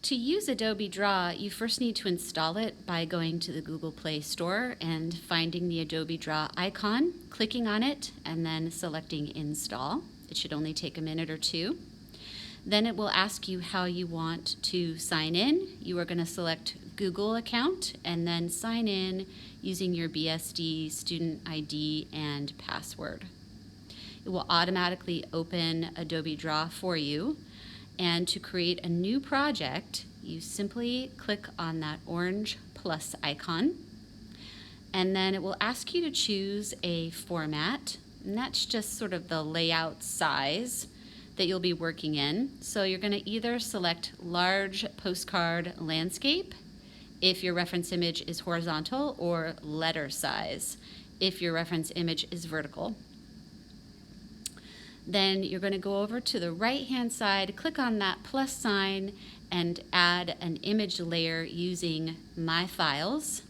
To use Adobe Draw, you first need to install it by going to the Google Play Store and finding the Adobe Draw icon, clicking on it, and then selecting Install. It should only take a minute or two. Then it will ask you how you want to sign in. You are going to select Google account and then sign in using your BSD student ID and password. It will automatically open Adobe Draw for you. And to create a new project, you simply click on that orange plus icon. And then it will ask you to choose a format. And that's just sort of the layout size that you'll be working in. So you're going to either select large postcard landscape if your reference image is horizontal, or letter size if your reference image is vertical. Then you're going to go over to the right-hand side, click on that plus sign, and add an image layer using My Files.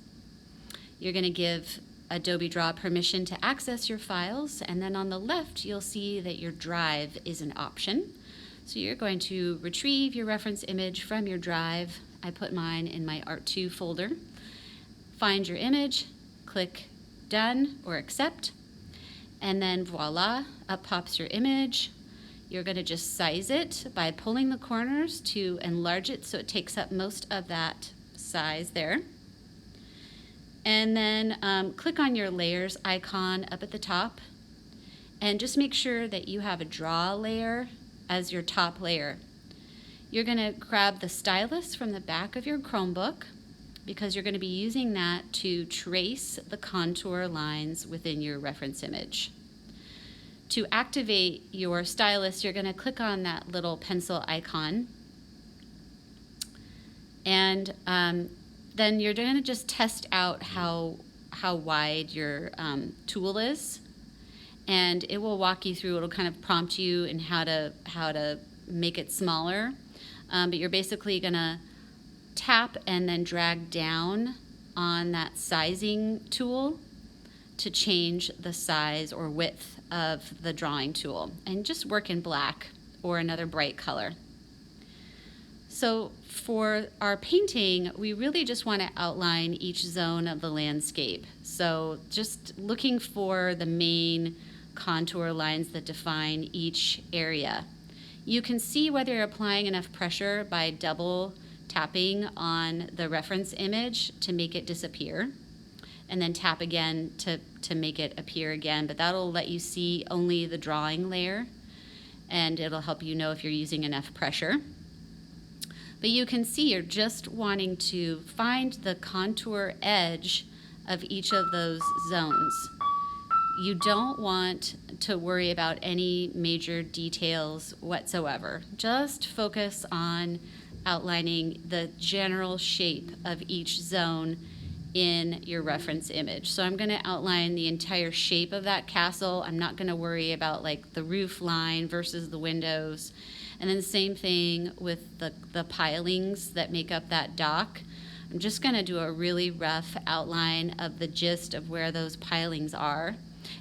You're going to give Adobe Draw permission to access your files, and then on the left you'll see that your drive is an option. So you're going to retrieve your reference image from your drive. I put mine in my Art2 folder. Find your image, click Done or Accept, and then voila, up pops your image. You're going to just size it by pulling the corners to enlarge it so it takes up most of that size there. And then click on your layers icon up at the top and just make sure that you have a draw layer as your top layer. You're going to grab the stylus from the back of your Chromebook because you're going to be using that to trace the contour lines within your reference image. To activate your stylus, you're going to click on that little pencil icon, and then you're going to just test out how wide your tool is, and it will walk you through. It'll kind of prompt you in how to make it smaller, but you're basically going to tap and then drag down on that sizing tool to change the size or width of the drawing tool, and just work in black or another bright color. So for our painting, we really just want to outline each zone of the landscape. So just looking for the main contour lines that define each area. You can see whether you're applying enough pressure by double tapping on the reference image to make it disappear, and then tap again to make it appear again, but that'll let you see only the drawing layer, and it'll help you know if you're using enough pressure. But you can see you're just wanting to find the contour edge of each of those zones. You don't want to worry about any major details whatsoever. Just focus on outlining the general shape of each zone in your reference image. So I'm going to outline the entire shape of that castle. I'm not going to worry about like the roof line versus the windows. And then the same thing with the pilings that make up that dock. I'm just going to do a really rough outline of the gist of where those pilings are.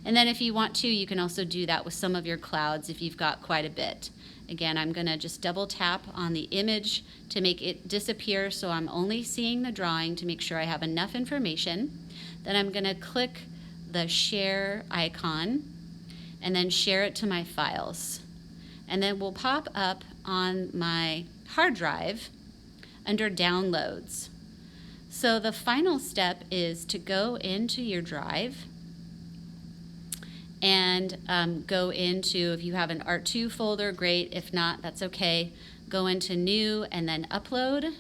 And then if you want to, you can also do that with some of your clouds if you've got quite a bit. Again, I'm going to just double tap on the image to make it disappear, so I'm only seeing the drawing to make sure I have enough information. Then I'm going to click the share icon and then share it to my files. And then we'll pop up on my hard drive under downloads. So the final step is to go into your drive and go into, if you have an Art2 folder, great. If not, that's okay. Go into New and then Upload,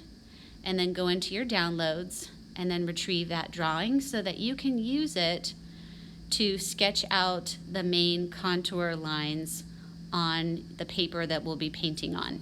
and then go into your downloads and then retrieve that drawing so that you can use it to sketch out the main contour lines on the paper that we'll be painting on.